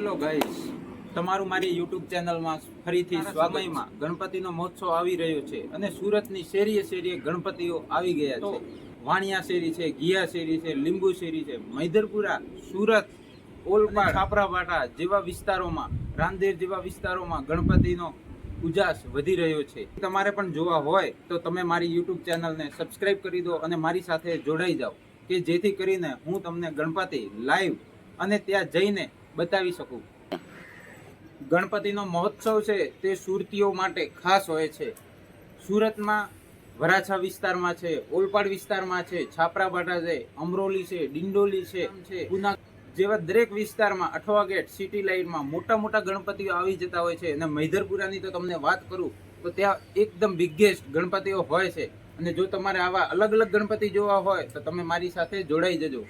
Hello guys, તમારું મારી YouTube ચેનલમાં ફરીથી સ્વાગતમાં. ગણપતિનો મહોત્સવ આવી રહ્યો છે અને સુરતની શેરીએ શેરીએ ગણપતિઓ આવી ગયા છે. વાણિયા શેરી છે, ઘિયા શેરી છે, લીંબુ શેરી છે, મૈદરપુરા, સુરત, ઓલપાડ, છાપરાભાટા જેવા વિસ્તારોમાં, રાંદેર જેવા વિસ્તારોમાં ગણપતિનો ઉજાસ વધી રહ્યો છે. તમારે પણ જોવા હોય તો તમે મારી યુટ્યુબ ચેનલને સબસ્ક્રાઇબ કરી દો અને મારી સાથે જોડાઈ જાઓ, કે જેથી કરીને હું તમને ગણપતિ લાઈવ અને ત્યાં જઈને બતાવી શકું. ગણપતિનો મહોત્સવ છે તે સુરતીઓ માટે ખાસ હોય છે. સુરતમાં વરાછા વિસ્તારમાં છે, ઓલપાડ વિસ્તારમાં છે, છાપરાભાટા છે, અમરોલી છે, ડિંડોલી છે, પુના જેવા દરેક વિસ્તારમાં, અઠવા ગેટ, સિટી લાઇટમાં મોટા મોટા ગણપતિઓ આવી જતા હોય છે. અને મૈદરપુરાની તો તમને વાત કરું તો ત્યાં એકદમ બિગેસ્ટ ગણપતિઓ હોય છે. અને જો તમારે આવા અલગ અલગ ગણપતિ જોવા હોય તો તમે મારી સાથે જોડાઈ જજો.